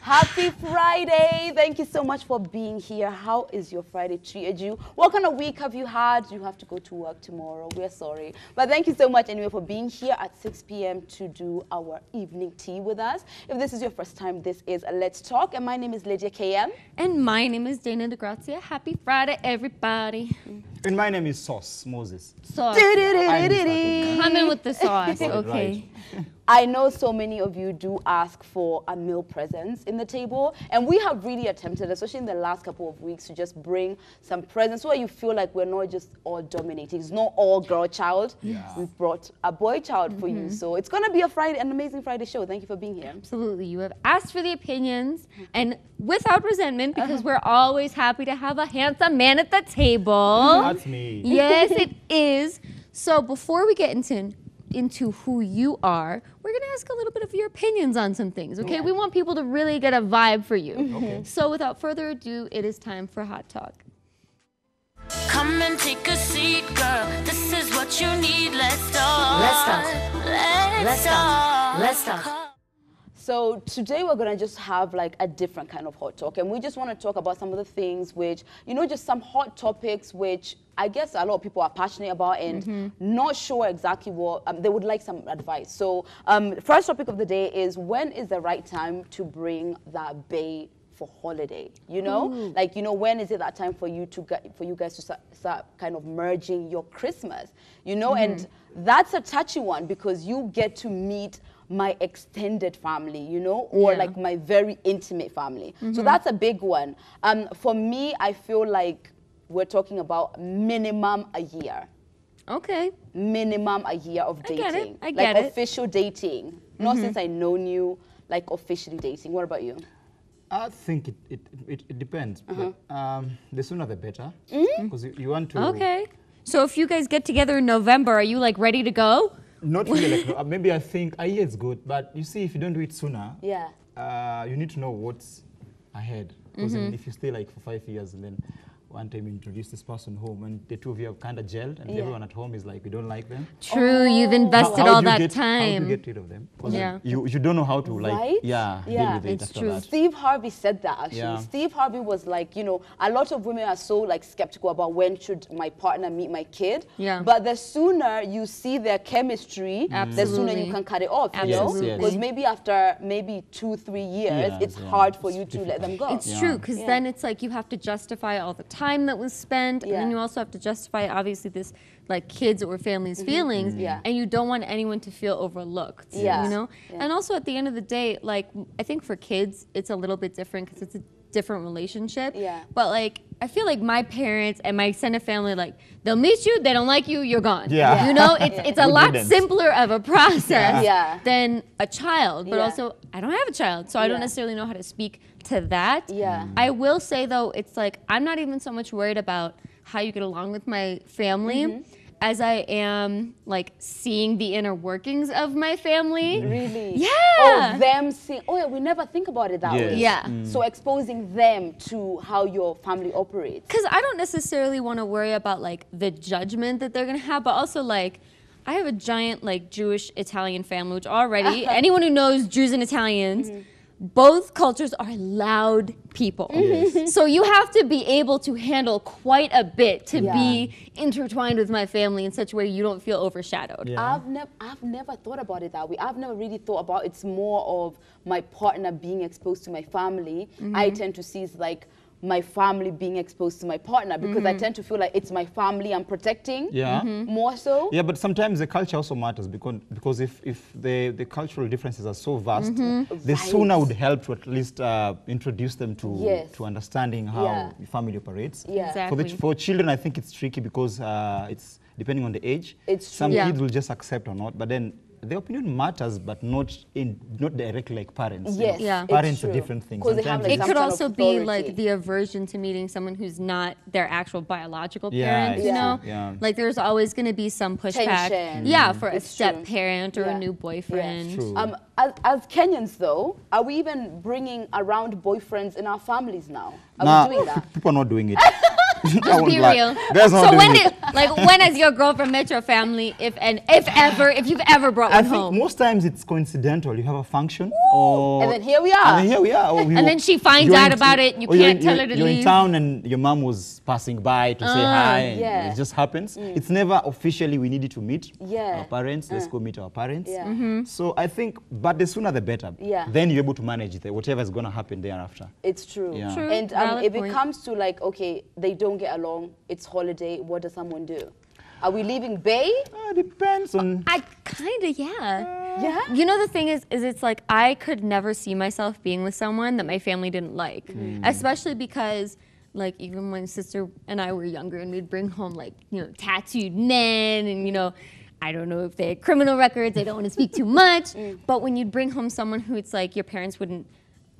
Happy Friday. Thank you so much for being here. How is your Friday treated you? What kind of week have you had? You have to go to work tomorrow. We're sorry. But thank you so much anyway for being here at 6 p.m. to do our evening tea with us. If this is your first time, this is Let's Talk. And my name is Lydia Kenyan. And my name is Dana DeGrazia. Happy Friday, everybody. And my name is Moses. Sauce. Come in with the sauce, okay. I know so many of you do ask for a meal presence in the table, and we have really attempted, especially in the last couple of weeks, to just bring some presents where you feel like we're not just all dominating. It's not all girl child. Yeah. We've brought a boy child for you, so it's gonna be an amazing Friday show. Thank you for being here. Absolutely. You have asked for the opinions, and without resentment, because we're always happy to have a handsome man at the table. That's me. Yes, it is. So before we get into who you are, we're gonna ask a little bit of your opinions on some things, okay? We want people to really get a vibe for you. Okay. So without further ado, it is time for Hot Talk. Come and take a seat, girl. This is what you need. Let's talk. Let's talk. Let's talk. Let's talk. So today we're gonna just have like a different kind of hot talk, and we just want to talk about some of the things which, you know, just some hot topics which I guess a lot of people are passionate about and not sure exactly what, they would like some advice. So first topic of the day is, when is the right time to bring that bae for holiday? You know, like, you know, when is it that time for you guys to start kind of merging your Christmas, you know? And that's a touchy one, because you get to meet my extended family, you know, or like my very intimate family. So that's a big one. For me, I feel like we're talking about minimum a year. Okay. Minimum a year of dating. I get it. Like official dating. Not since I known you, like officially dating. What about you? I think it depends. But, the sooner the better. Because you want to... Okay. So if you guys get together in November, are you like ready to go? Not really, like, maybe I think a year is good, but you see, if you don't do it sooner, you need to know what's ahead. Because if you stay like for 5 years and then one time you introduce this person home and the two of you have kind of gelled and everyone at home is like, we don't like them. True, you've invested all that time. How do you get rid of them? You don't know how to like, deal with it after that. Steve Harvey said that actually. Steve Harvey was like, you know, a lot of women are so like skeptical about when should my partner meet my kid. But the sooner you see their chemistry, the sooner you can cut it off, you know? Because maybe after 2-3 years, it's hard for you to let them go. It's true, because then it's like you have to justify all the time that was spent, and then you also have to justify obviously this like kids or family's feelings, and you don't want anyone to feel overlooked, you know? And also at the end of the day, like I think for kids it's a little bit different because it's a different relationship, but like I feel like my parents and my extended family, like they'll meet you, they don't like you, you're gone. You know, it's a lot simpler of a process than a child, but also I don't have a child, so I don't necessarily know how to speak to that. I will say though, it's like I'm not even so much worried about how you get along with my family as I am like seeing the inner workings of my family. Really? Yeah. Oh, them seeing, oh yeah, we never think about it that way. So exposing them to how your family operates. Because I don't necessarily want to worry about like the judgment that they're gonna have, but also like I have a giant like Jewish Italian family, which already anyone who knows Jews and Italians, both cultures are loud people. So you have to be able to handle quite a bit to be intertwined with my family in such a way you don't feel overshadowed. I've never thought about it that way. I've never really thought about it's more of my partner being exposed to my family. I tend to see it's like my family being exposed to my partner, because I tend to feel like it's my family I'm protecting more so. Yeah, but sometimes the culture also matters, because if the cultural differences are so vast, the sooner would help to at least introduce them to understanding how the family operates. For children, I think it's tricky because it's depending on the age. Some kids will just accept or not, but then the opinion matters, but not directly like parents. Parents are different things. It could also be like the aversion to meeting someone who's not their actual biological parent, you know? Like there's always going to be some pushback. For a step parent or a new boyfriend. As Kenyans though, are we even bringing around boyfriends in our families now? Are we doing that? People are not doing it. Just be real. So when has your girlfriend met your family, if you've ever brought one home? I think most times it's coincidental. You have a function, and then here we are. And then she finds out about it. You can't tell her to leave. You're in town and your mom was passing by to say hi. And it just happens. It's never officially we needed to meet our parents. Let's go meet our parents. So I think, but the sooner the better. Then you're able to manage whatever is going to happen thereafter. It's true. True. And if it comes to like, okay, they don't get along, it's holiday, what does someone do? Are we leaving Bay? Depends on... I kind of, yeah. You know, the thing is it's like I could never see myself being with someone that my family didn't like. Especially because, like, even when sister and I were younger and we'd bring home, like, you know, tattooed men and, you know, I don't know if they had criminal records, I don't want to speak too much, but when you'd bring home someone who it's like your parents wouldn't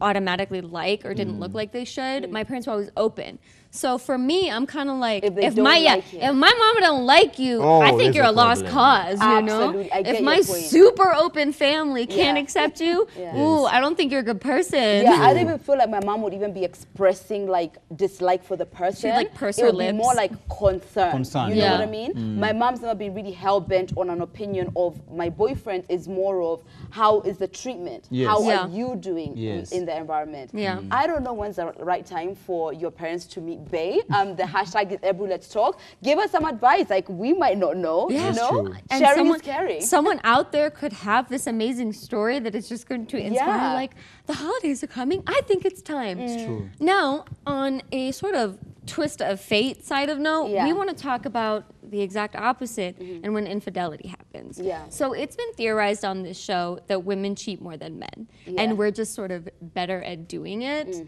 automatically like or didn't look like they should, my parents were always open. So for me, I'm kind of like, if my mama don't like you, I think you're a lost cause, you know? If my super open family can't accept you, ooh, I don't think you're a good person. Yeah, I don't even feel like my mom would even be expressing like dislike for the person. She'd like purse it her would lips. be more like concern. You know what I mean? My mom's never been really hell-bent on an opinion of my boyfriend. Is more of how is the treatment? How are you doing in the environment? I don't know when's the right time for your parents to meet Bay. The hashtag is Ebru Let's Talk. Give us some advice. Like, we might not know. You know? And sharing is caring. Someone out there could have this amazing story that is just going to inspire, like, the holidays are coming. I think it's time. It's true. Now, on a sort of twist of fate side of note, we want to talk about the exact opposite and when infidelity happens. So it's been theorized on this show that women cheat more than men. And we're just sort of better at doing it.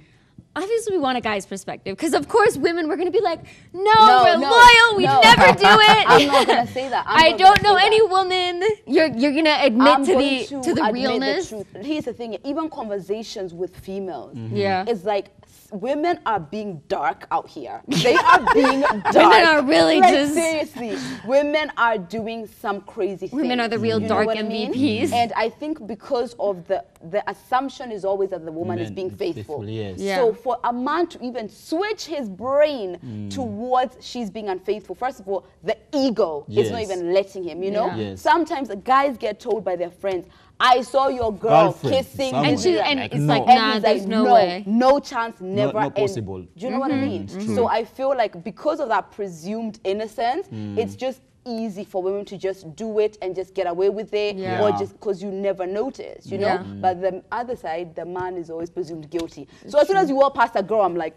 Obviously, we want a guy's perspective, because of course, women, we're going to be like, no, we're loyal, we never do it. I'm not going to say that. I don't know any woman. You're going to admit to the realness. The truth. Here's the thing, even conversations with females, it's like, women are being dark out here. They are being dark. Women are really like, just... seriously, women are doing some crazy things. Women are the real dark MVPs. And I think because of the assumption is always that the woman is being faithful. So for a man to even switch his brain towards she's being unfaithful, first of all, the ego is not even letting him, you know? Sometimes the guys get told by their friends, I saw your girl kissing, and it's like, no. nah, there's no way. No chance, never. Not possible. Do you know what I mean? So I feel like because of that presumed innocence, it's just easy for women to just do it and just get away with it, or just because you never notice, you know? But the other side, the man is always presumed guilty. So as soon as you walk past a girl, I'm like,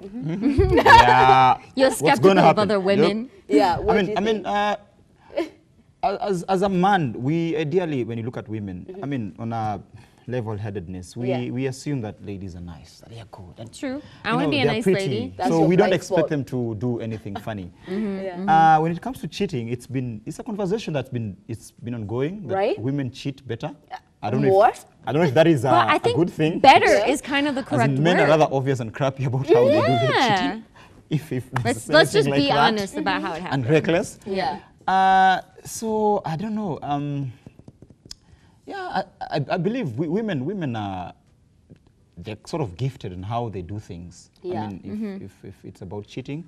you're skeptical of other women. I mean, as a man, we ideally, when you look at women, I mean, on a level-headedness, we assume that ladies are nice, that they are good. And, true. I want to be a nice lady. So we don't expect them to do anything funny. When it comes to cheating, it's a conversation that's been ongoing. That women cheat better. I don't know if that is a good thing. Better is kind of the correct word. Men are rather obvious and crappy about how they do their cheating. Let's just be honest about how it happens. And reckless. So I don't know. I believe women are, they're sort of gifted in how they do things. I mean, if it's about cheating,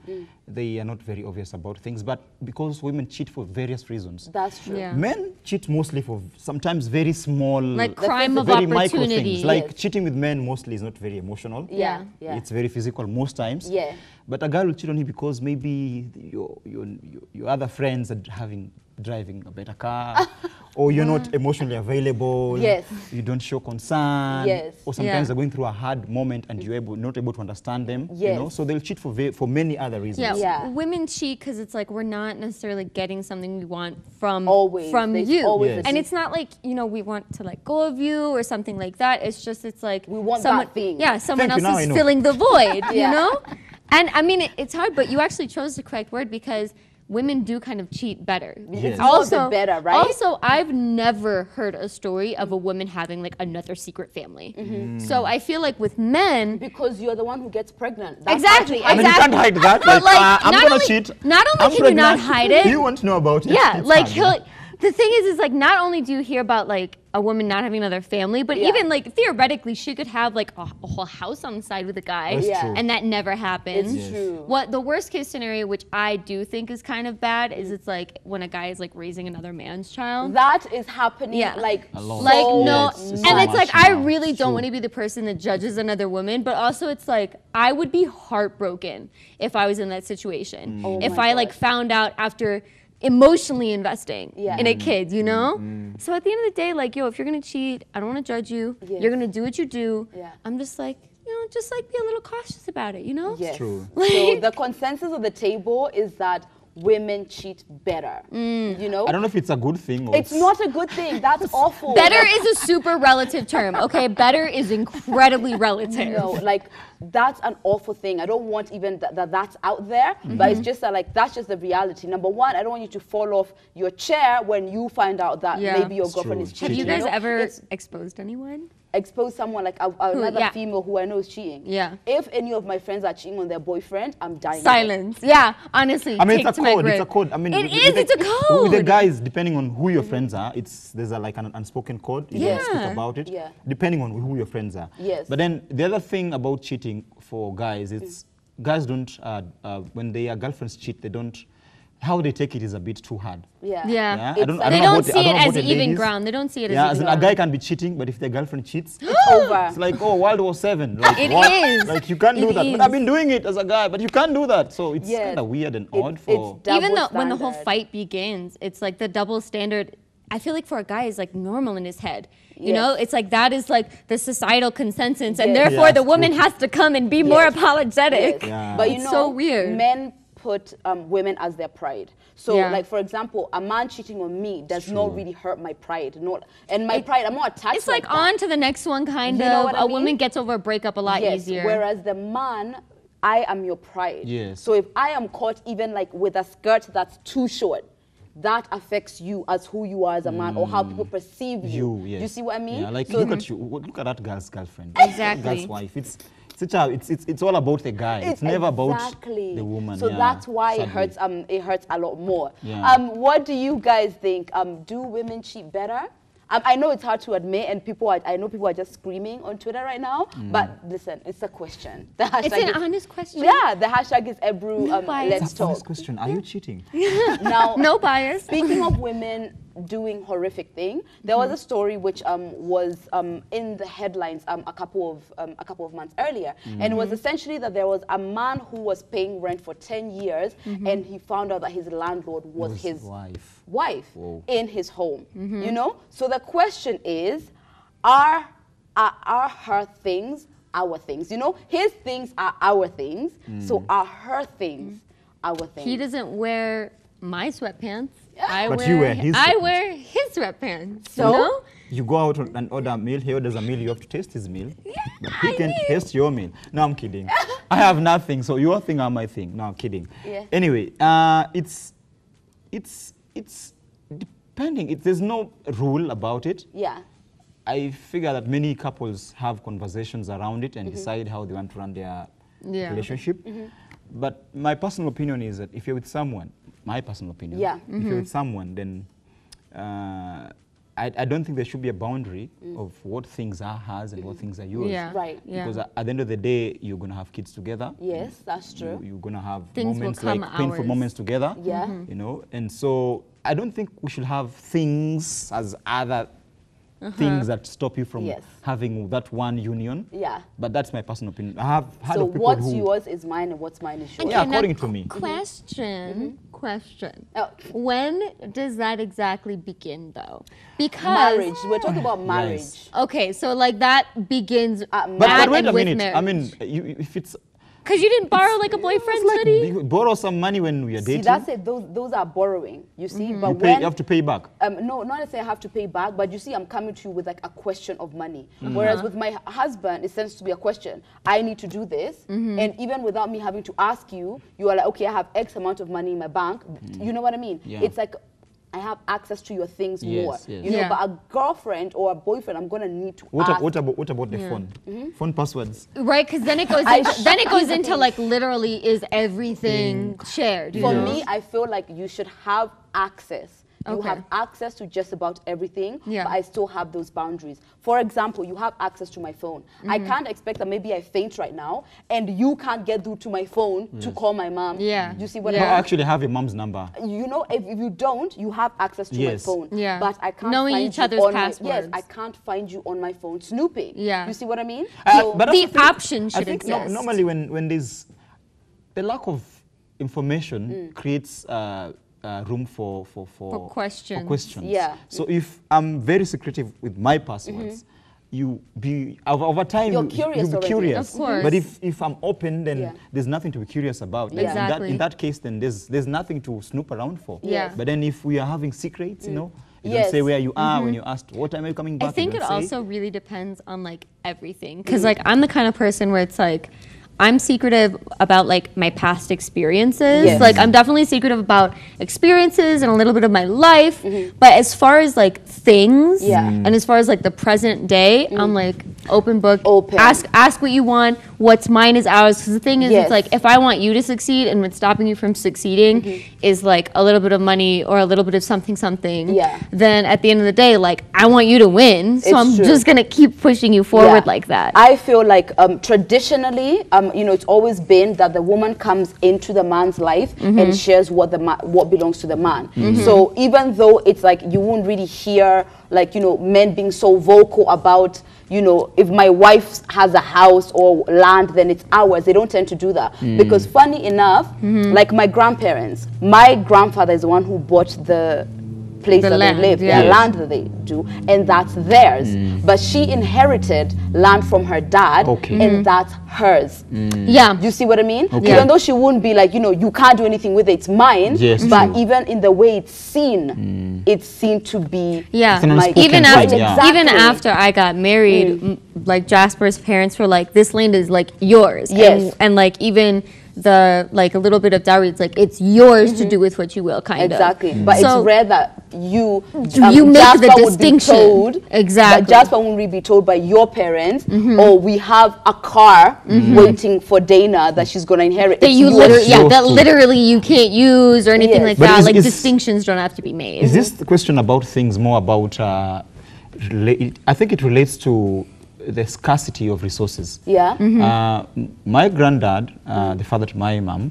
they are not very obvious about things. But because women cheat for various reasons. That's true. Men cheat mostly for sometimes very small, like crime of very opportunity. Micro things. Like cheating with men mostly is not very emotional. It's very physical most times. But a girl will cheat on you because maybe your other friends are driving a better car, or you're not emotionally available, you don't show concern, or sometimes they're going through a hard moment and you're not able to understand them, you know, so they'll cheat for many other reasons. Women cheat because it's like we're not necessarily getting something we want from you. And it's not like, you know, we want to let go of you or something like that. It's just, it's like we want someone, that thing. Someone else is filling the void, you know? And I mean, it's hard, but you actually chose the correct word because women do kind of cheat better. It's also better, right? Also, I've never heard a story of a woman having like another secret family. So I feel like with men, because you're the one who gets pregnant. That's exactly. I mean, you can't hide that. But like, I'm gonna cheat. Not only can you not hide it, you want to know about it. Yeah, like the thing is like not only do you hear about like a woman not having another family, but even like theoretically she could have like a whole house on the side with a guy, and that never happens. It's true. What the worst case scenario, which I do think is kind of bad, is it's like when a guy is like raising another man's child. That is happening like a lot. Like so no, it's and so it's like much I now. really It's don't true. want to be the person that judges another woman, but also it's like I would be heartbroken if I was in that situation. If I like found out after emotionally investing in a kid, you know? So at the end of the day, like, yo, if you're gonna cheat, I don't wanna judge you. You're gonna do what you do. I'm just like, you know, just like be a little cautious about it, you know? Yes. True. So the consensus of the table is that women cheat better. You know? I don't know if it's a good thing or It's not a good thing. That's awful. Better is a super relative term, okay? Better is incredibly relative. No, like that's an awful thing. I don't want even that's out there, but it's just that like that's just the reality. Number one, I don't want you to fall off your chair when you find out that maybe your girlfriend is cheating. Have you guys know? ever exposed anyone? Expose someone like another female who I know is cheating. If any of my friends are cheating on their boyfriend, I'm dying. Silence. Yeah, honestly. I mean, take it's a to my code. grave. It's a code. I mean, it's a code. With the guys, depending on who your friends are, there's like an unspoken code. You don't speak about it. Depending on who your friends are. But then the other thing about cheating for guys, it's guys don't when their girlfriends cheat, they don't. How they take it is a bit too hard. Yeah. I don't They know don't about see it as the even ladies. ground. They don't see it as Yeah, even as in ground. a guy can be cheating, but if their girlfriend cheats, it's over. it's like, oh, World War VII. Like, It what? is. Like, you can't do that. is. But I've been doing it as a guy, but you can't do that. So it's kind of weird and odd for... Even double when the whole standard. fight begins, it's like the double standard. I feel like for a guy is like normal in his head. You know, it's like that is like the societal consensus, and therefore the woman has to come and be more apologetic. But you It's know, so weird. Men put women as their pride. So, like, for example, a man cheating on me does not really hurt my pride. And my pride, I'm not attached It's to like that. on to the next one, kind You know of. what I A mean? woman gets over a breakup a lot easier. Whereas the man, I am your pride. Yes. So if I am caught even like with a skirt that's too short, that affects you as who you are as a man or how people perceive you. Yes. You see what I mean? Yeah, like So look at you. Look at that girl's girlfriend. Exactly. Girl's wife. It's all about the guy. It's never about the woman. So that's why sadly. it hurts a lot more. Yeah. What do you guys think? Do women cheat better? I know it's hard to admit, and I know people are just screaming on Twitter right now. But listen, it's a question. The hashtag It's an honest question. Yeah, the hashtag is Ebru. Let's That's talk. honest question. Are you cheating? Now, No bias. speaking of women doing horrific thing, there was a story which was in the headlines a couple of months earlier, and it was essentially that there was a man who was paying rent for 10 years, and he found out that his landlord was his wife in his home. You know, so the question is, are her things our things? You know, his things are our things, so are her things our things? He doesn't wear my sweatpants. But you wear his I sweatpants. wear his sweatpants. So? You know? You go out and order a meal. He orders a meal. You have to taste his meal. But he can taste your meal. No, I'm kidding. I have nothing. So your thing are my thing. No, I'm kidding. Yeah. Anyway, it's depending. There's no rule about it. Yeah. I figure that many couples have conversations around it and decide how they want to run their relationship. But my personal opinion is that if you're with someone, my personal opinion, if you're with someone, then I don't think there should be a boundary of what things are hers and what things are yours. Yeah. Right. Yeah. Because at the end of the day, you're going to have kids together. Yes, that's true. You're going to have Things will moments come like painful ours. moments together. Yeah. You know, and so I don't think we should have things as other things that stop you from having that one union. Yeah. But that's my personal opinion. I have heard So of people what's who... yours is mine and what's mine is yours. Yeah, Okay, now, according to me. Question. Oh. When does that exactly begin, though? Because Marriage. We're talking about marriage. Yes. okay, so like that begins But at wait and a with minute. marriage. I mean, if it's... because you didn't borrow like a boyfriend's hoodie. You borrow some money when we are dating. See, that's it. Those are borrowing. You see, but you when have to pay back. no, not necessarily I have to pay back, but you see, I'm coming to you with like a question of money. Whereas with my husband, it tends to be a question. I need to do this, and even without me having to ask you, you are like, okay, I have X amount of money in my bank. You know what I mean? Yeah. It's like I have access to your things more. Yes, yes. You know, Yeah. but a girlfriend or a boyfriend, I'm gonna need to What ask. about the phone? Phone passwords. Right, because then it goes into, then it goes into like literally is everything shared. You For know? me, I feel like you should have access You have access to just about everything, Yeah. but I still have those boundaries. For example, you have access to my phone. I can't expect that maybe I faint right now and you can't get through to my phone to call my mom. Yeah. You see what I I mean? actually have your mom's number. You know, if you don't, you have access to my phone. Yeah. But I can't Knowing find each you other's on passwords. yes, I can't find you on my phone snooping. Yeah. You see what I mean? But the also option should I think exist. normally when there's the lack of information creates room for questions. Yeah. So if I'm very secretive with my passwords, you be over time You're you'll curious be already. curious. Of course. But if I'm open, then Yeah. there's nothing to be curious about. Yeah. Exactly. In that case, then there's nothing to snoop around for. Yeah. But then if we are having secrets, you know, you Yes. don't say where you are when you're asked, what time are you coming back? I think You it don't say. also really depends on like everything, because like I'm the kind of person where it's like I'm secretive about like my past experiences. Yes. Like I'm definitely secretive about experiences and a little bit of my life. But as far as like things and as far as like the present day, I'm like open book. Open. Ask what you want. What's mine is ours. Because the thing is, Yes. it's like if I want you to succeed and what's stopping you from succeeding is like a little bit of money or a little bit of something. Yeah. Then at the end of the day, like I want you to win. So It's I'm true. just gonna keep pushing you forward Yeah. like that. I feel like traditionally, you know, it's always been that the woman comes into the man's life and shares what what belongs to the man. So even though it's like you won't really hear like, you know, men being so vocal about, you know, if my wife has a house or land, then it's ours. They don't tend to do that. Because funny enough, like my grandparents, my grandfather is the one who bought the place The that land, they live, yeah. their land that they do, and that's theirs. But she inherited land from her dad, Okay. and that's hers. Yeah. You see what I mean? Okay. Even though she wouldn't be like, you know, you can't do anything with it, it's mine. Yes, but true. even in the way it's seen, it's seen to be Yeah, It's an my unspoken even thing, after yeah. even after I got married, like Jasper's parents were like, "This land is like yours." Yes. and like even the like a little bit of dowry, it's like it's yours to do with what you will, kind Exactly. of. But So- it's rare that you You make Jasper the would be distinction. told, Exactly. But Jasper won't really be told by your parents, or we have a car waiting for Dana that she's going to inherit. That It's you yours. literally, yeah, yours that too. literally you can't use or anything Yes. like But that. is- Like is- distinctions don't have to be made. Is this the question about things more about, I think it relates to the scarcity of resources. Yeah. My granddad, the father to my mom,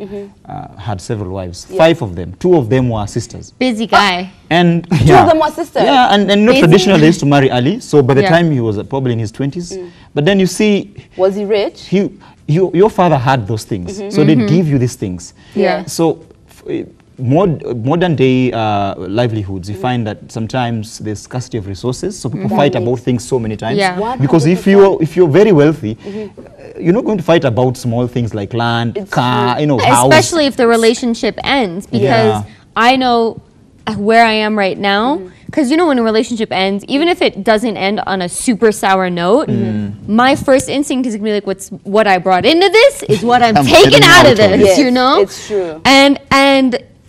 had several wives, 5 of them. 2 of them were sisters. Busy guy. And Two of them were sisters. Yeah, and not Busy. traditionally they used to marry early, so by the Yeah. time he was probably in his 20s. But then you see, Was he rich? your father had those things, so they give you these things. Yeah. So modern day livelihoods, you find that sometimes there's scarcity of resources, so people fight about things so many times. Yeah. Because if you're very wealthy, you're not going to fight about small things like land, It's car, true. you know, house. Especially if the relationship ends, because Yeah. I know where I am right now. Because you know, when a relationship ends, even if it doesn't end on a super sour note, my first instinct is gonna be like, what I brought into this is what I'm I'm taking getting out of out of it. this, Yes, you know? it's true. And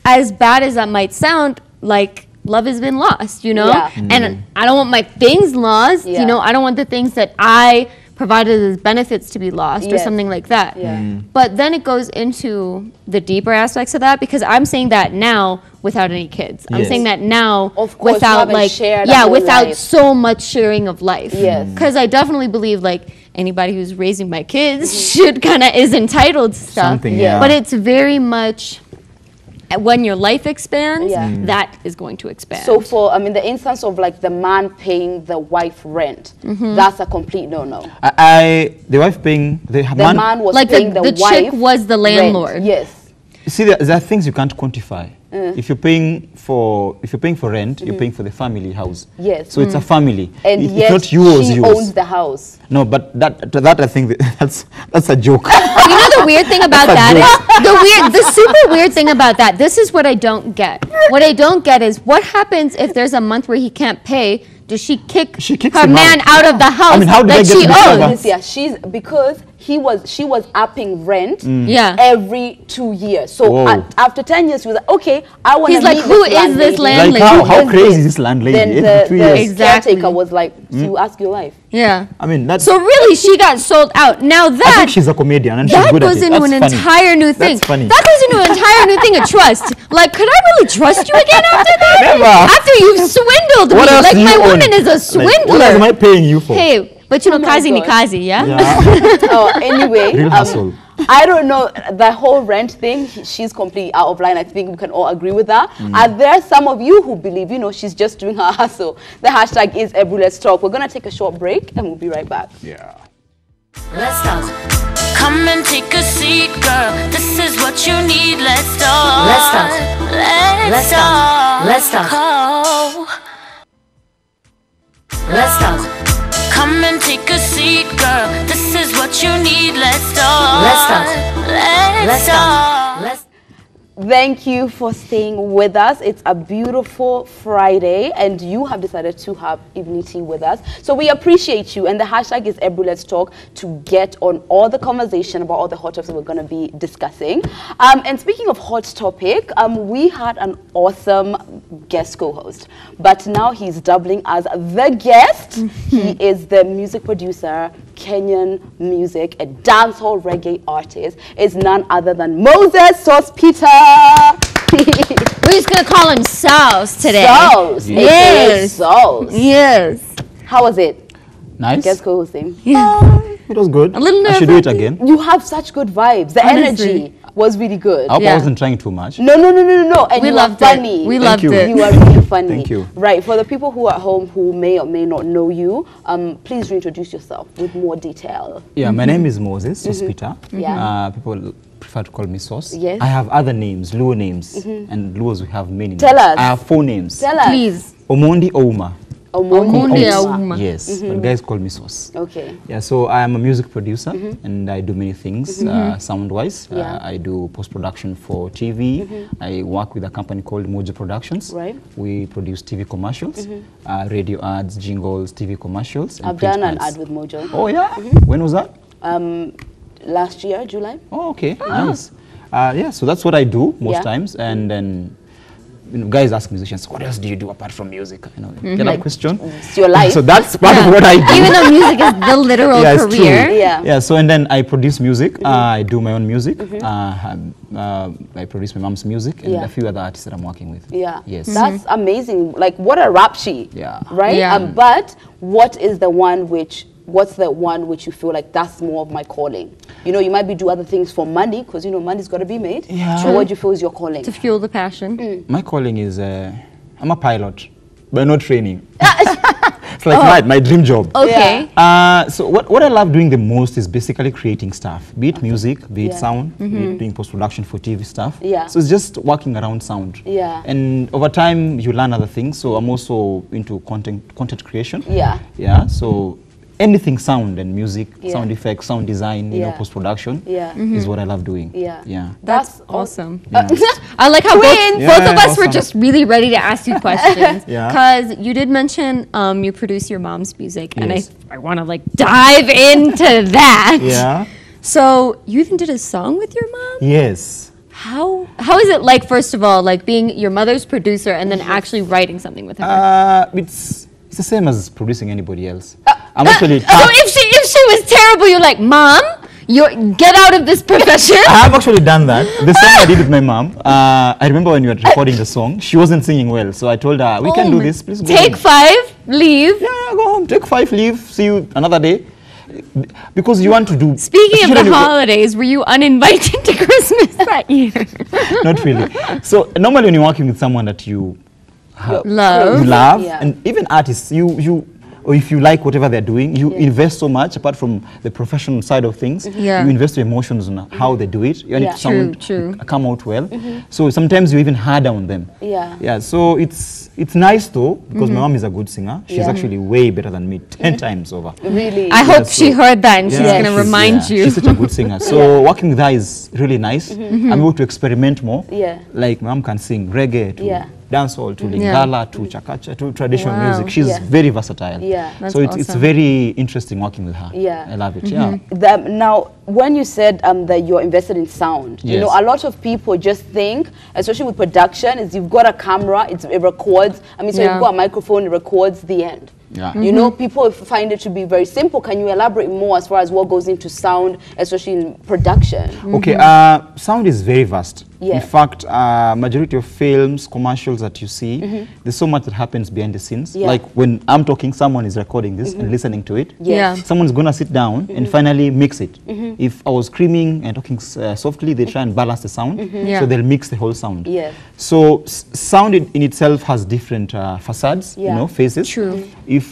as bad as that might sound, like love has been lost, you know? Yeah. And I don't want my things lost, Yeah. you know? I don't want the things that I provided as benefits to be lost or Yes. something like that. Yeah. But then it goes into the deeper aspects of that, because I'm saying that now without any kids. I'm Yes. saying that now Of course, you without haven't like shared a yeah, whole without life. so much sharing of life. Yes. Because I definitely believe like anybody who's raising my kids should is entitled to stuff. Something, Yeah. But it's very much when your life expands, Yeah. that is going to expand. So for, the instance of like the man paying the wife rent, that's a complete no-no. The wife paying, the The man was like paying the wife chick was the rent. landlord. Yes. see, there are things you can't quantify. If you're paying for rent, you're paying for the family house. Yes. So it's a family. And It's yet not yours. she yours. owns the house. No, but that I think that's a joke. You know the weird thing about that is the super weird thing about that. This is what I don't get. What I don't get is what happens if there's a month where he can't pay. Does she kick She kicks her him man out of the house I mean, how did I that get she to discover? owns? Yeah, because she was upping rent Yeah. every 2 years. So after 10 years, he was like, okay, I want to He's like, who is this landlady? Like how crazy is this landlady? Then Every 2 years. the caretaker was like, so you ask your wife. Yeah. I mean, that's... So really, she got sold out. Now I that think she's a comedian and she's that good at goes it. into That's an funny. entire new thing. That's funny. That goes into an entire new thing of trust. Like, could I really trust you again after that? Never. After you've swindled What me. else Like, do you my own? woman is a Like, swindler. what else am I paying you for? Hey, but you know, Oh my kazi ni God. kazi, yeah? Yeah. Oh, anyway, Real hustle. I don't know, the whole rent thing, she's completely out of line. I think we can all agree with that. Are there some of you who believe, you know, she's just doing her hustle? The hashtag is Ebru Let's Talk. We're going to take a short break and we'll be right back. Yeah. Let's talk. Come and take a seat, girl. This is what you need. Let's talk. Let's talk. Let's talk. Let's talk. Let's talk. Come and take a seat, girl. This is what you need. Let's talk. Let's talk. Let's talk. Let's Thank you for staying with us. It's a beautiful Friday and you have decided to have evening tea with us. So we appreciate you, and the hashtag is Ebru Let's Talk to get on all the conversation about all the hot topics that we're going to be discussing. And speaking of hot topic, we had an awesome guest co-host, but now he's doubling as the guest. He is the music producer, Kenyan music, a dancehall reggae artist, is none other than Moses Sospeter. We're just going to call him Sauce today. Sauce. Yes. Sauce. Yes. How was it? Nice. Guest co-hosting. Yeah. It was good. A little I should do it nerve-wracking. again. You have such good vibes. The Honestly. energy was really good. I hope Yeah. I wasn't trying too much. No. And We you loved are it. funny. We Thank loved you. it. You are really funny. Thank you. Right. For the people who are at home who may or may not know you, please reintroduce yourself with more detail. Yeah, my name is Moses Sospeter. Yeah. People prefer to call me Sauce. Yes. I have other names, Luo names, and Luos we have many Tell names. us. I have 4 names. Tell us. Please. Omondi Ouma. Omondi Ouma. Ouma. Yes, but guys call me Sauce. Okay. Yeah, so I am a music producer and I do many things sound-wise. Yeah. I do post-production for TV. I work with a company called Mojo Productions. Right. We produce TV commercials, radio ads, jingles, TV commercials. And I've print done an ads. ad with Mojo. Oh yeah? When was that? Last year, July. Oh, okay, nice. Yeah, so that's what I do most Yeah. times, and then guys ask musicians, what else do you do apart from music? You know, get that question. It's your life. So that's part of what I do. Even though music is the literal Yeah, it's true. career. Yeah. Yeah, so and then I produce music. I do my own music. I produce my mom's music and Yeah. a few other artists that I'm working with. Yeah. Yes. That's amazing. Like, what a rap sheet. Yeah. Right? Yeah. But what's the one which you feel like that's more of my calling? You know, you might be do other things for money because, you know, money's got to be made. Yeah. So what do you feel is your calling? To fuel the passion. My calling is, I'm a pilot, but not training. It's like my dream job. Okay. So what I love doing the most is basically creating stuff, be it music, be it Yeah. sound, be it doing post-production for TV stuff. Yeah. So it's just working around sound. Yeah. And over time, you learn other things. So I'm also into content creation. Yeah. Yeah, so anything sound and music, Yeah. sound effects, sound design, you know, Yeah. post-production Yeah. is what I love doing. Yeah. Yeah. That's awesome. Yeah. I like how both Twins. of Yeah, us were awesome. just really ready to ask you questions. Yeah. Because you did mention you produce your mom's music, and Yes. I want to like dive into that. Yeah. So you even did a song with your mom? Yes. How is it like, first of all, like being your mother's producer and then actually writing something with her? It's the same as producing anybody else. I'm actually So if she was terrible, you're like, Mom, you get out of this profession. I have actually done that. The song I did with my mom, I remember when we were recording the song, she wasn't singing well. So I told her, we can do this, please go Take home. 5, leave. Yeah, go home, take 5, leave, see you another day. Because you want to do... Speaking of especially the when you- holidays, were you uninvited to Christmas that year? Not really. So normally when you're working with someone that you Love. love, Yeah. and even artists, or if you like whatever they're doing, you invest so much apart from the professional side of things. Yeah. You invest your emotions on how they do it. You want Yeah. it to sound, True. come out well. So sometimes you even harder on them. Yeah. Yeah. So it's nice though because my mom is a good singer. She's Yeah. actually way better than me, 10 times over. Really? I hope so- she heard that and she's Yeah, going to remind you. She's such a good singer. So working with her is really nice. I'm able to experiment more. Yeah. Like my mom can sing reggae to Yeah. dancehall, to lingala, to chakacha, to traditional music. She's very versatile. That's so awesome. it's very interesting working with her. I love it. Now, when you said that you're invested in sound, you know, a lot of people just think, especially with production, is you've got a camera, it records. I mean, so you've got a microphone, it records the end. You know, people find it to be very simple. Can you elaborate more as far as what goes into sound, especially in production? Okay, sound is very vast. In fact, majority of films, commercials that you see, there's so much that happens behind the scenes. Like when I'm talking, someone is recording this and listening to it. Someone's gonna sit down and finally mix it. If I was screaming and talking softly, they try and balance the sound, so they'll mix the whole sound. So sound in itself has different facades, you know, phases. True. If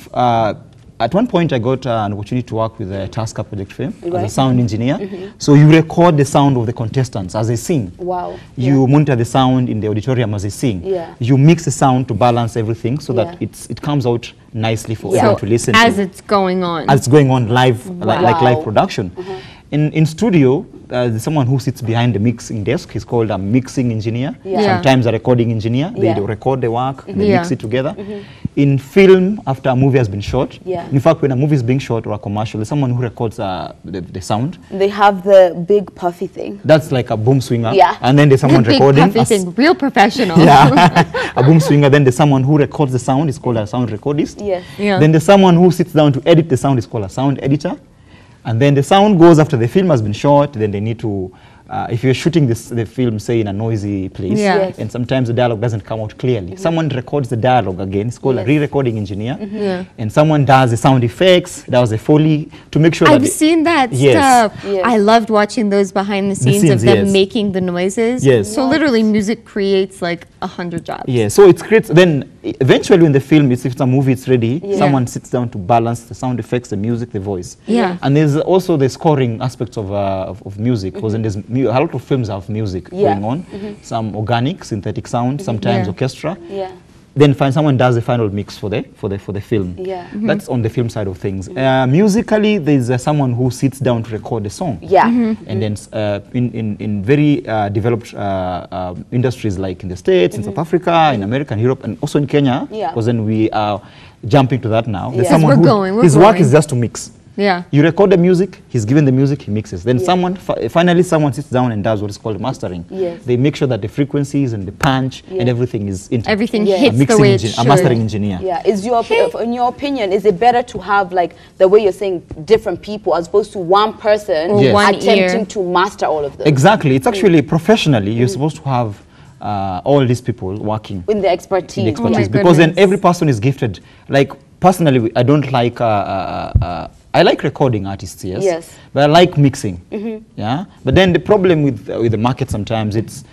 at one point I got an opportunity to work with a Tasker Project Fame as a sound engineer. So you record the sound of the contestants as they sing. You monitor the sound in the auditorium as they sing. You mix the sound to balance everything so that it comes out nicely for everyone to listen as to. it's going on. As it's going on live, like live production. In studio, there's someone who sits behind the mixing desk. He's called a mixing engineer. Sometimes a recording engineer. They record the work, they mix it together. In film, after a movie has been shot, in fact, when a movie is being shot or a commercial, there's someone who records the sound. They have the big puffy thing. That's like a boom swinger. And then there's someone big recording. Puffy thing, real professional. A boom swinger. Then there's someone who records the sound. It's called a sound recordist. Then there's someone who sits down to edit the sound. It's called a sound editor. And then the sound goes after the film has been shot. Then they need to, if you're shooting the film, say in a noisy place, and sometimes the dialogue doesn't come out clearly. Someone records the dialogue again. It's called a re-recording engineer. And someone does the sound effects, does the Foley to make sure that I've seen that stuff. I loved watching those behind the scenes of them making the noises. So literally music creates like 100 jobs. So it creates, then eventually when the film is, if it's a movie, it's ready, someone sits down to balance the sound effects, the music, the voice. And there's also the scoring aspects of music, because there's a lot of films have music going on, some organic, synthetic sound, sometimes orchestra. Then someone does the final mix for the film. That's on the film side of things. Musically, there's someone who sits down to record the song. And then in very developed industries like in the States, in South Africa, in America, and Europe, and also in Kenya, because then we are jumping to that now. There's someone his work is just to mix. You record the music, he's given the music, he mixes. Then finally someone sits down and does what is called mastering. They make sure that the frequencies and the punch and everything is intact. Everything hits the way it should. A mastering engineer. In your opinion, is it better to have, like the way you're saying, different people as opposed to one person attempting to master all of them? Exactly. It's actually professionally, you're supposed to have all these people working. In the expertise. Because then every person is gifted. Like personally, I don't like I like recording artists, but I like mixing, But then the problem with the market sometimes,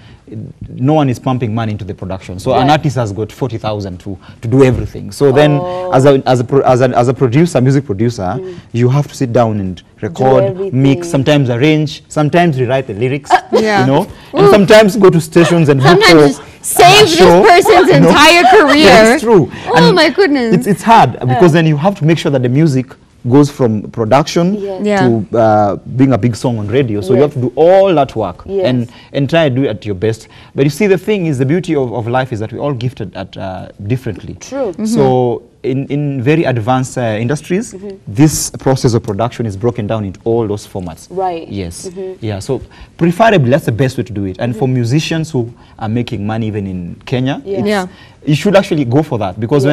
no one is pumping money into the production. So an artist has got 40,000 to do everything. So then, as a producer, music producer, you have to sit down and record, mix, sometimes arrange, sometimes rewrite the lyrics, you know, and sometimes go to stations and sometimes save this person's entire career. That's true. Oh my goodness. It's hard because then you have to make sure that the music goes from production to being a big song on radio. So you have to do all that work and try to do it at your best. But you see, the thing is, the beauty of life is that we're all gifted at differently. So in very advanced industries, this process of production is broken down into all those formats. So preferably, that's the best way to do it. And for musicians who are making money even in Kenya, you should actually go for that, because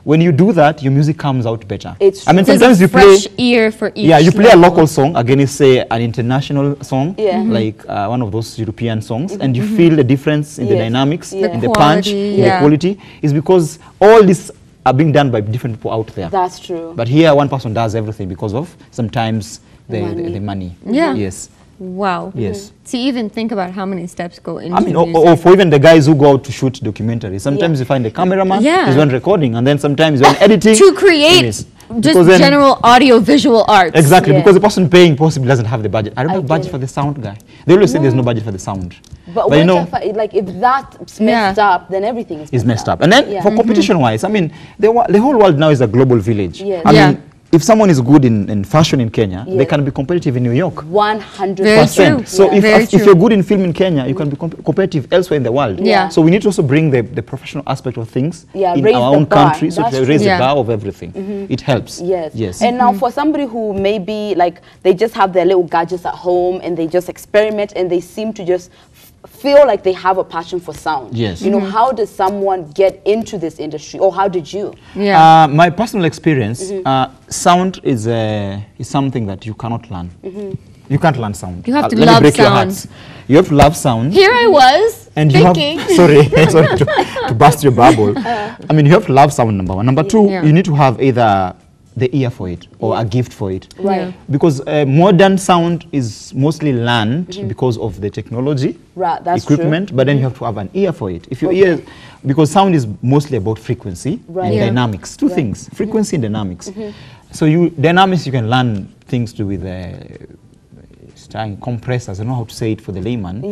when you do that, your music comes out better. I mean, sometimes you play ear for each you play a local song against, say, an international song, like one of those European songs, and you feel the difference in the dynamics, in the punch, in the quality. Is because all this are being done by different people out there. That's true. But here, one person does everything because of sometimes the money. Wow. See, even think about how many steps go into music. Or for even the guys who go out to shoot documentaries. Sometimes you find the cameraman is one recording, and then sometimes one editing. To create just general audio-visual arts. Exactly, because the person paying possibly doesn't have the budget. I don't have budget for the sound guy. They always say there's no budget for the sound. But you know, like if that's messed up, then everything is messed up. And then for competition-wise, I mean, the whole world now is a global village. I mean, if someone is good in fashion in Kenya, they can be competitive in New York. 100%. So if you're good in film in Kenya, you can be competitive elsewhere in the world. So we need to also bring the professional aspect of things in our own country, so to raise the bar of everything. It helps. Yes. And now for somebody who maybe like they just have their little gadgets at home and they just experiment and they seem to just feel like they have a passion for sound. You know, how does someone get into this industry, or how did you? My personal experience, sound is something that you cannot learn. You can't learn sound. You have to Let love me break your sound. hearts. You have to love sound. Here I was and thinking. You have, sorry to burst your bubble. I mean, you have to love sound, number one. Number two, you need to have either the ear for it or a gift for it. Because modern sound is mostly learned because of the technology, equipment, but then you have to have an ear for it. If your ear, because sound is mostly about frequency and dynamics. Two things, frequency and dynamics. So dynamics, you can learn things to do with compressors, I don't know how to say it for the layman.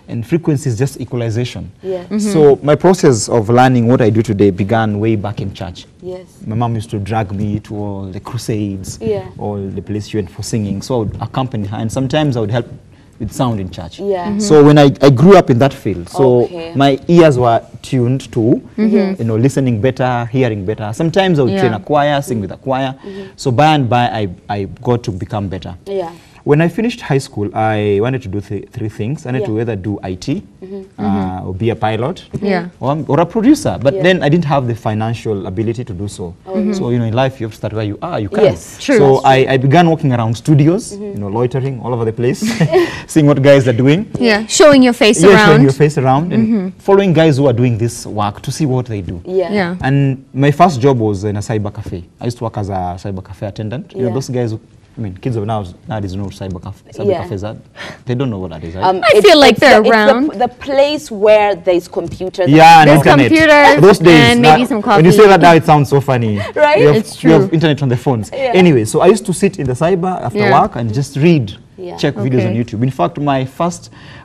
And frequency is just equalization. So my process of learning what I do today began way back in church. My mom used to drag me to all the crusades, all the places she went for singing. So I would accompany her, and sometimes I would help with sound in church. So when I grew up in that field, so my ears were tuned to, you know, listening better, hearing better. Sometimes I would train a choir, sing with a choir. So by and by, I got to become better. When I finished high school, I wanted to do three things. I wanted to either do IT, or be a pilot, or a producer. But then I didn't have the financial ability to do so. So, you know, in life, you have to start where you are. You can. So I began walking around studios, you know, loitering all over the place, seeing what guys are doing. Showing your face around. Showing your face around, and following guys who are doing this work to see what they do. And my first job was in a cyber cafe. I used to work as a cyber cafe attendant. You know, those guys who, I mean, kids of nowadays know what cyber cafes are. They don't know what that is, right? I feel like they're around. It's the place where there's computers. There's computers. Those days, and maybe some coffee. When you say that now, it sounds so funny. Right? It's true. You have internet on the phones. Anyway, so I used to sit in the cyber after work and just read, check videos on YouTube. In fact,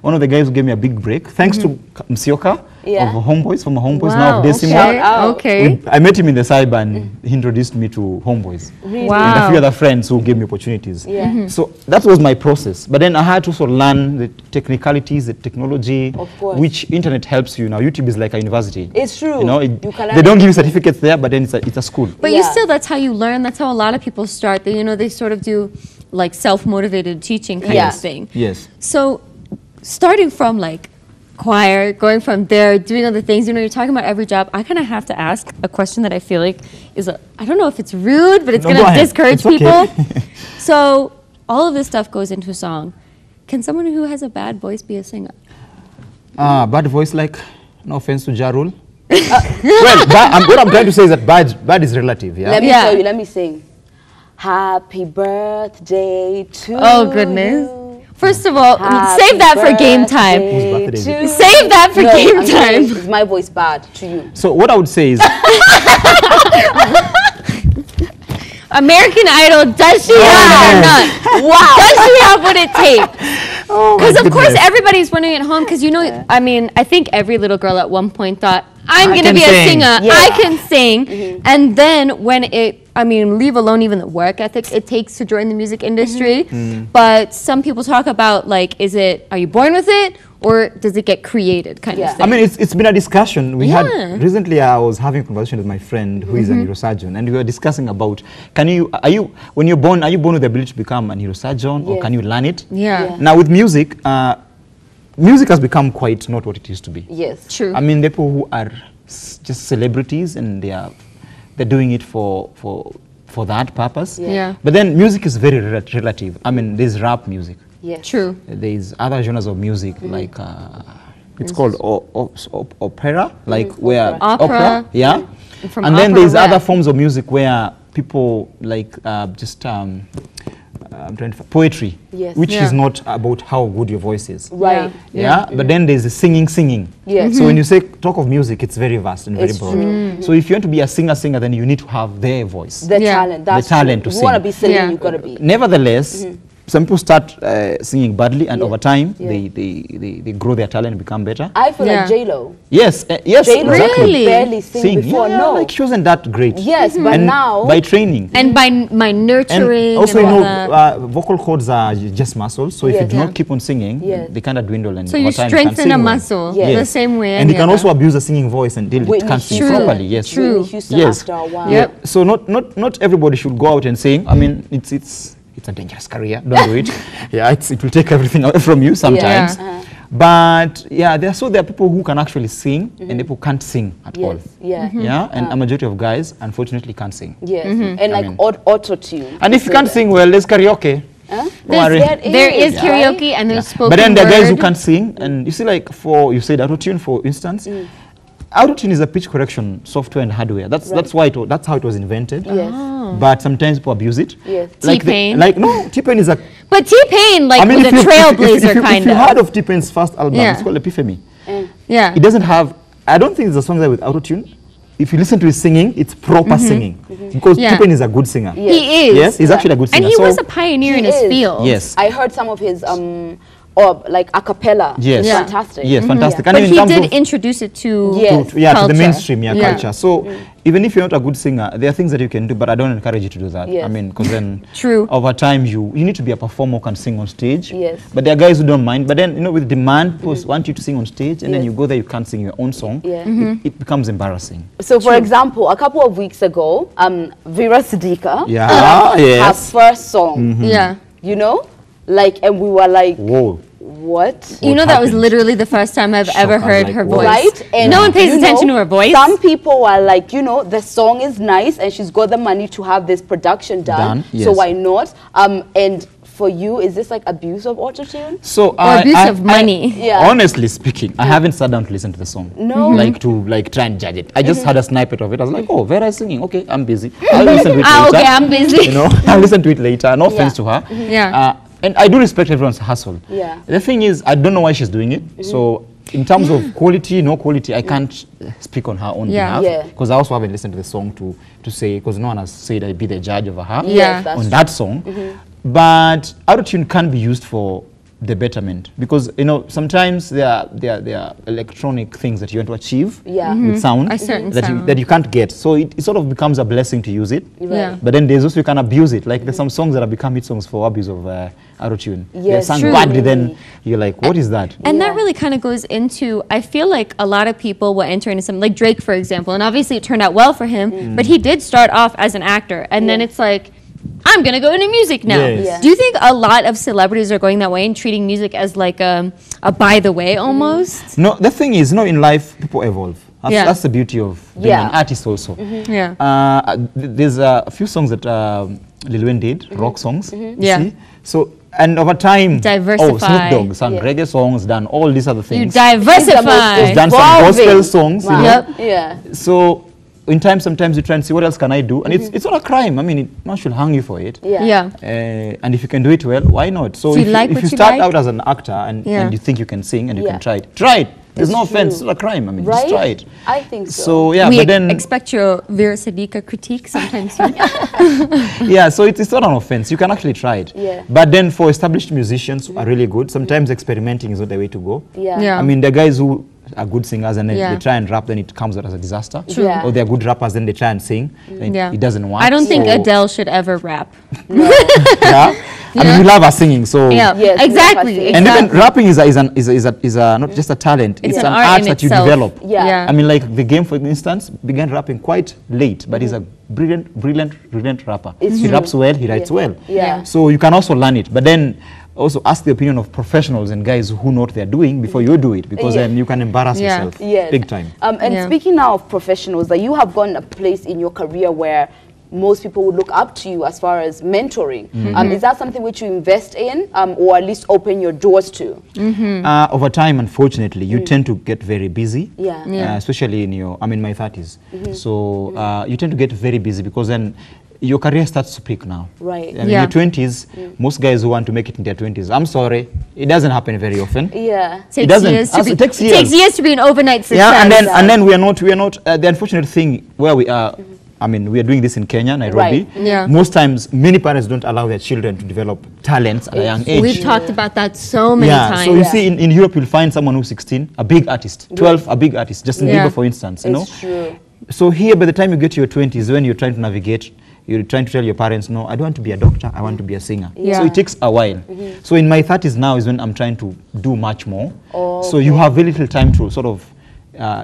one of the guys who gave me a big break, thanks to Msioka of Homeboys, from Homeboys, now of Decima. I met him in the cyber and he introduced me to Homeboys. And a few other friends who gave me opportunities. So that was my process. But then I had to also learn the technicalities, the technology, which internet helps you now. YouTube is like a university. It's true. You know, they don't give you certificates there, but then it's a school. But you still, that's how you learn. That's how a lot of people start. They, you know, they sort of do like self-motivated teaching kind of thing. So starting from like choir, going from there, doing other things, you know, you're talking about every job. I kind of have to ask a question that I feel like is, I don't know if it's rude, but it's going to discourage people. So all of this stuff goes into a song. Can someone who has a bad voice be a singer? Bad voice, like, no offense to Jarul. Well, what I'm trying to say is that bad is relative. Let me tell you, let me sing. Happy birthday to Oh, goodness. You. First of all, save that for game time. Save that for game time. Is my voice bad to you? So what I would say is... American Idol, does she have it or not? Wow. Does she have what it takes? Because of course everybody's wondering at home, because you know, I mean, I think every little girl at one point thought, I'm going to be a singer, I can sing. And then when leave alone even the work ethic it takes to join the music industry. But some people talk about, like, are you born with it? Or does it get created kind of thing? I mean, it's been a discussion. We had, recently I was having a conversation with my friend who is a neurosurgeon, and we were discussing about, when you're born, are you born with the ability to become a neurosurgeon, or can you learn it? Now with music, music has become quite not what it used to be. True. I mean, the people who are just celebrities and they're doing it for that purpose. But then music is very relative. I mean, there's rap music. True. There's other genres of music like it's called opera, like where opera, and then there's other forms of music where people like poetry, which is not about how good your voice is. But then there's the singing. So when you talk of music, it's very vast and very broad. So if you want to be a singer, then you need to have their voice. The talent. The talent to sing. If you want to be singing, you've got to be. Nevertheless, some people start singing badly, and over time they grow their talent and become better. I feel like J-Lo. Yes, yes, J-Lo exactly. could barely sing before. Yeah, no, like she wasn't that great. Yes, but and now by training and by my nurturing. And also, and you all know, that. vocal cords are just muscles. So if you do not keep on singing, they kind of dwindle. And so you over time strengthen a well. muscle the same way. And you can also abuse a singing voice until it can't sing properly. Yes, true. Yes. So not everybody should go out and sing. I mean, it's a dangerous career. Don't do it. It will take everything away from you sometimes. But yeah, there are people who can actually sing and people can't sing at all. And a majority of guys unfortunately can't sing. And like auto-tune. And if you can't sing well, there's karaoke. There is karaoke and there's spoken But then there are word. guys who can't sing, and you see, like you said auto-tune, for instance. Auto-tune is a pitch correction software and hardware. That's how it was invented. But sometimes people abuse it. T-Pain. No, T-Pain is a. But T-Pain, like, was a trailblazer kind If you heard of T-Pain's first album, it's called Epiphany. It doesn't have. I don't think there's a song there with auto-tune. If you listen to his singing, it's proper singing. Because T-Pain is a good singer. He is. Yes, he's actually a good singer. And he was a pioneer in his field. Yes. I heard some of his like a cappella. Yes. Fantastic. Yes, fantastic. But he did introduce it to to the mainstream culture. So even if you're not a good singer, there are things that you can do, but I don't encourage you to do that. I mean, because then over time you need to be a performer who can sing on stage. But there are guys who don't mind. But then, you know, with demand, people want you to sing on stage, and then you go there, you can't sing your own song. It becomes embarrassing. So, for example, a couple of weeks ago, Vera Siddiqa, her first song. You know, like, and we were like, whoa. What? You know, that was literally the first time I've ever heard her voice. Right? And no one pays attention to her voice. Some people are like, you know, the song is nice and she's got the money to have this production done. So why not? And for you, is this like abuse of autotune? Or abuse of money? Honestly speaking, I haven't sat down to listen to the song. No. Like to try and judge it. I just had a snippet of it. I was like, oh, Vera is singing. Okay, I'm busy. I'll listen to it later. Okay, I'm busy. You know, I'll listen to it later. No offense to her. And I do respect everyone's hustle. The thing is, I don't know why she's doing it. So in terms of quality, no quality, I can't speak on her own behalf. Because I also haven't listened to the song to say, because no one has said I'd be the judge over her on that song. But autotune can be used for the betterment, because, you know, sometimes there are electronic things that you want to achieve with sound that you can't get. So it sort of becomes a blessing to use it. But then there's also, you can abuse it. Like there's some songs that have become hit songs for abuse of autotune. They're sung badly, then you're like, what is that? And that really kind of goes into, I feel like a lot of people will enter into something, like Drake, for example, and obviously it turned out well for him, but he did start off as an actor, and then it's like, I'm going to go into music now. Do you think a lot of celebrities are going that way and treating music as like a by the way almost? No, the thing is, in life, people evolve. That's the beauty of being an artist also. There's a few songs that Lil Wayne did, rock songs. You see? So, and over time, Diversify. Snoop Dogg sang reggae songs, done all these other things. You diversify. He's done some gospel songs. You know? Yeah. So, in time, sometimes you try and see what else can I do, and it's not a crime. I mean, no one should hang you for it. And if you can do it well, why not? So if you start out as an actor and you think you can sing and you can try it. There's no offense. It's not a crime. I mean, just try it. I think so. So yeah, we but then expect your Vera Siddiqa critique sometimes. So it's not an offense. You can actually try it. But then for established musicians who are really good, sometimes experimenting is not the way to go. I mean, the guys who are good singers and then they try and rap, then it comes out as a disaster. Or they're good rappers, then they try and sing, and it doesn't work. I don't think Adele should ever rap. I mean, we love her singing, so exactly. And even rapping is not just a talent; it's an art that you develop. I mean, like the game, for instance, began rapping quite late, but he's a brilliant rapper. He raps well, he writes well. So you can also learn it, but then also ask the opinion of professionals and guys who know what they're doing before you do it, because then you can embarrass yourself big time. And speaking now of professionals, that you have gone a place in your career where most people would look up to you as far as mentoring. Is that something which you invest in, or at least open your doors to? Over time, unfortunately, you tend to get very busy, especially in my 30s. So you tend to get very busy, because then your career starts to peak now. Right. In your 20s, most guys who want to make it in their 20s, I'm sorry, it doesn't happen very often. It takes years to be an overnight success. And then we are not. The unfortunate thing where we are, I mean, we are doing this in Kenya, Nairobi. Yeah. Most times, many parents don't allow their children to develop talents at a young age. We've talked about that so many times. So you see, in Europe, you'll find someone who's 16, a big artist, 12, a big artist, Justin Bieber, for instance, you know. It's true. So here, by the time you get to your 20s, when you're trying to navigate, you're trying to tell your parents, no, I don't want to be a doctor, I want to be a singer. Yeah. So it takes a while. So in my 30s now is when I'm trying to do much more. So you have very little time to sort of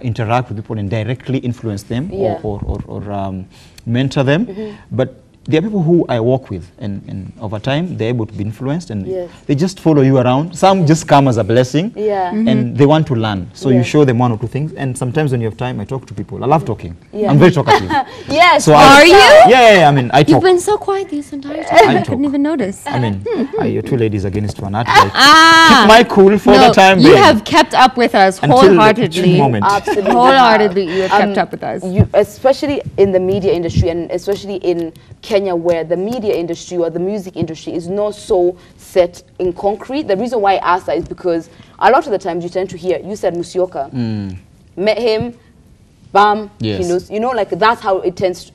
interact with people and directly influence them or mentor them. But there are people who I work with, and over time they're able to be influenced, and they just follow you around. Some just come as a blessing, and they want to learn. So you show them one or two things, and sometimes when you have time, I talk to people. I love talking. I'm very talkative. Yes. So Are you? Yeah, I mean, I talk. You've been so quiet this entire time. I couldn't even notice. I mean, you're two ladies against one. I keep my cool for the time you being. have kept up with us Until the wholeheartedly. moment. Absolutely. Wholeheartedly, you have kept up with us. Especially in the media industry, and especially in Kenya, where the media industry or the music industry is not so set in concrete. The reason why I ask that is because a lot of the times you tend to hear, you said Musyoka, met him, bam, he knows, you know, like that's how it tends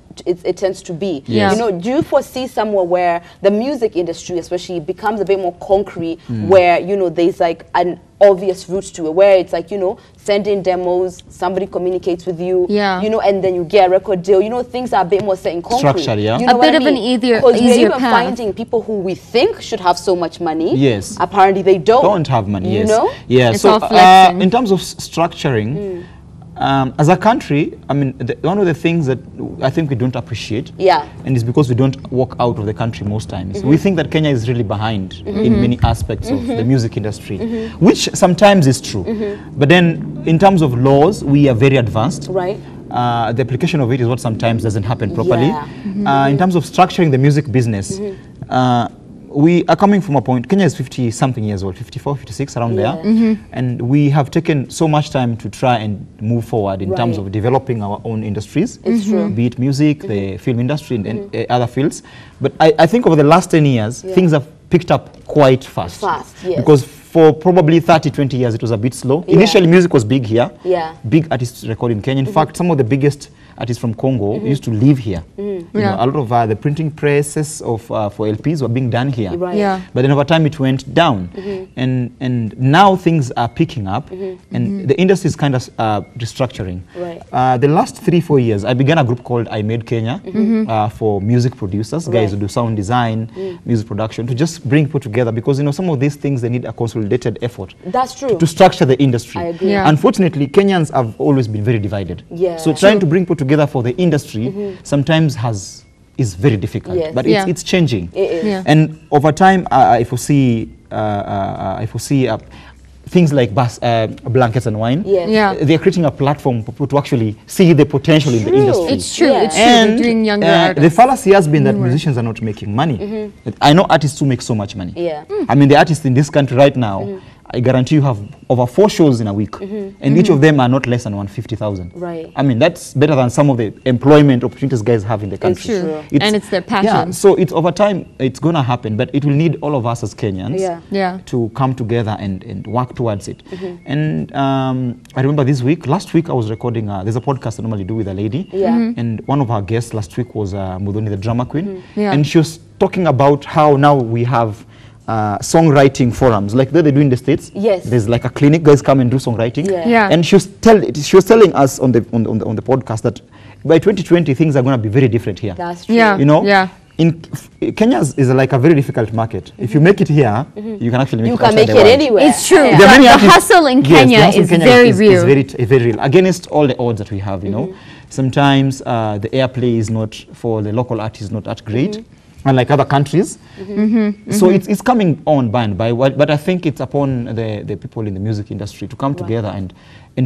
to be. Yes. You know, do you foresee somewhere where the music industry especially becomes a bit more concrete, where, you know, there's like an obvious route to it, where it's like, you know, send in demos, somebody communicates with you, you know, and then you get a record deal, you know, things are a bit more set in concrete. Structured, yeah. You know a bit of an easier Because we're even path. finding people who we think should have so much money, Yes. apparently they don't have money, you yes. know? Yeah, It's so all flexing. in terms of structuring, as a country, I mean, one of the things that I think we don't appreciate, and it's because we don't walk out of the country most times. We think that Kenya is really behind in many aspects of the music industry, which sometimes is true. But then, in terms of laws, we are very advanced. Right. The application of it is what sometimes doesn't happen properly. In terms of structuring the music business, we are coming from a point, Kenya is 50-something years old, 54, 56, around there. And we have taken so much time to try and move forward in terms of developing our own industries, be it music, the film industry, and other fields. But I think over the last 10 years, things have picked up quite fast. Because for probably 30, 20 years, it was a bit slow. Initially, music was big here. Big artists record in Kenya. In fact, some of the biggest artists from Congo used to live here. You know, a lot of the printing presses for LPs were being done here. But then over time it went down, and now things are picking up, and the industry is kind of restructuring. The last 3-4 years, I began a group called I Made Kenya for music producers, guys who do sound design, music production, to just bring people together, because you know some of these things they need a consolidated effort. That's true. To structure the industry. I agree. Unfortunately, Kenyans have always been very divided. So trying to bring people together for the industry sometimes is very difficult, but it's changing. It is. And over time, I foresee things like blankets and wine. They're creating a platform for people to actually see the potential in the industry. It's true. It's true. And Doing younger artists. the fallacy has been that musicians are not making money. I know artists who make so much money. I mean, the artists in this country right now, I guarantee you have over 4 shows in a week, and each of them are not less than 150,000. I mean, that's better than some of the employment opportunities guys have in the country. It's true. And it's their passion. Yeah, so it's over time, it's going to happen, but it will need all of us as Kenyans to come together and work towards it. And I remember last week I was recording, there's a podcast I normally do with a lady, and one of our guests last week was Mudhoni, the drama queen, and she was talking about how now we have songwriting forums like they do in the States. There's like a clinic, guys come and do songwriting. And she was telling us on the podcast that by 2020 things are going to be very different here. That's true. You know, in Kenya is like a very difficult market. If you make it here, you can actually make it outside the world. anywhere. It's true. The hustle in Kenya is very real. It's very real against all the odds that we have. You know, sometimes the airplay is not for the local artists not that great. Unlike other countries. So it's coming on by and by, but I think it's upon the people in the music industry to come together and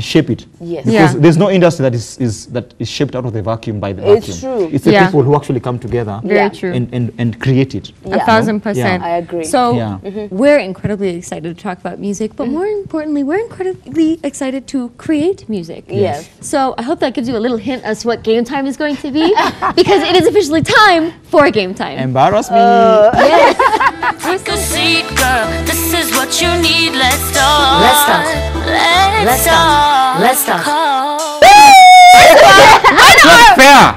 shape it. Because there's no industry that is shaped out of the vacuum by the vacuum. It's true. It's the people who actually come together and create it. 1,000%. I agree. So we're incredibly excited to talk about music, but more importantly, we're incredibly excited to create music. So I hope that gives you a little hint as to what game time is going to be, because it is officially time for game time. Embarrass me. Take a seat, girl. This is what you need. Let's talk. Let's talk. Let's talk. Let's talk. Not fair.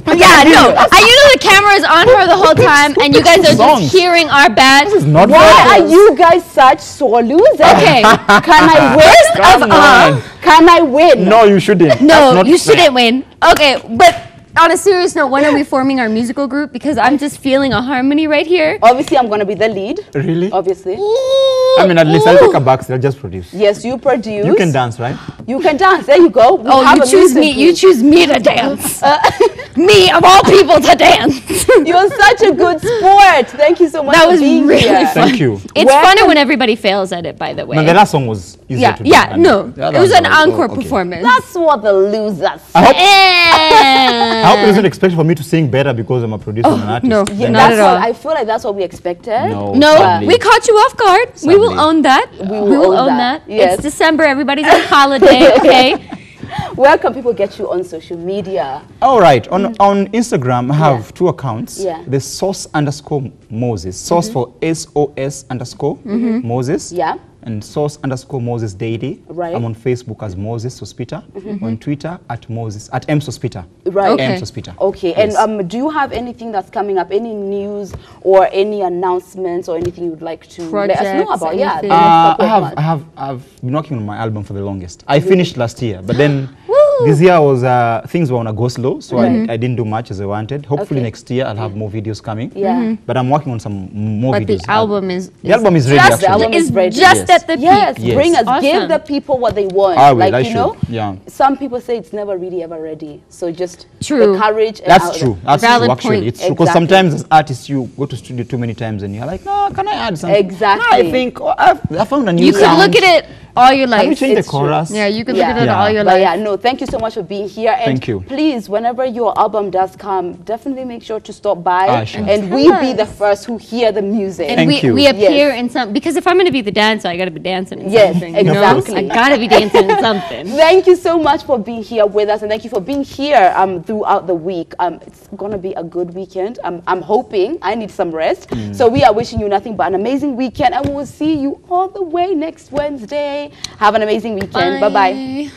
Okay, Yeah, no. You know the camera is on her the whole time, and you guys are just hearing our bad. Why are you guys such sore losers? Okay. Can I win? Can I win? No, you shouldn't. No, you shouldn't win. Okay, but on a serious note, when are we forming our musical group? Because I'm just feeling a harmony right here. Obviously, I'm going to be the lead. Really? Obviously. I mean, at least I'll take a back. I'll just produce. Yes, you produce. You can dance, right? You can dance. There you go. You choose me. You choose me to dance. Me of all people to dance. You're such a good sport. Thank you so much. That was for being really here. fun. Thank you. It's funner when everybody fails at it, by the way. No, the last song was easier to do. Yeah, no. It was an encore performance. That's what the losers say. I hope it doesn't expect for me to sing better because I'm a producer and an artist. No, Yeah, not at all. I feel like that's what we expected. No, we caught you off guard. We will own that. We will own that. Yes. It's December. Everybody's on holiday, okay? Where can people get you on social media? All right. On Instagram, I have 2 accounts. Yeah. The Sauce_Moses. Sauce for SOS_Moses. Yeah. And Sauce_Moses Daily. Right. I'm on Facebook as Moses Sospeter. On Twitter at M Sospeter. Right. Okay. M Sospeter. Okay. Yes. And do you have anything that's coming up? Any news or any announcements or anything you'd like to let us know about? Anything? I've been working on my album for the longest. I finished last year, but then this year was things were on a go slow, so I didn't do much as I wanted. Hopefully next year I'll have more videos coming. Yeah. But I'm working on some more videos. But the album is the album is ready. just, Actually. The album is ready. just at the peak. Yes, Yes. bring us, Awesome. give the people what they want. I will, like, I you should. know, Yeah. some people say it's never really ever ready. So just True. the courage. And That's true. That's Valid true, actually. point. It's true. Because Exactly. sometimes as artists, you go to studio too many times and you're like, no, can I add something? Exactly. No, I think, I found a new You could sound. look at it all your life. Can we change It's the chorus? Yeah, you could look at it Yeah. all your But life. yeah, no, thank you so much for being here. And Thank you. please, whenever your album does come, definitely make sure to stop by. Sure. And we be the first who hear the music. And Thank you. we appear Yes. in some, because if I'm going to be the dancer, I got to be dancing in Yes, something. You know? exactly. I got to be dancing in something. Thank you so much for being here with us, and thank you for being here throughout the week. It's gonna be a good weekend. I'm hoping. I need some rest. So we are wishing you nothing but an amazing weekend, and we'll see you all the way next Wednesday. Have an amazing weekend. Bye bye.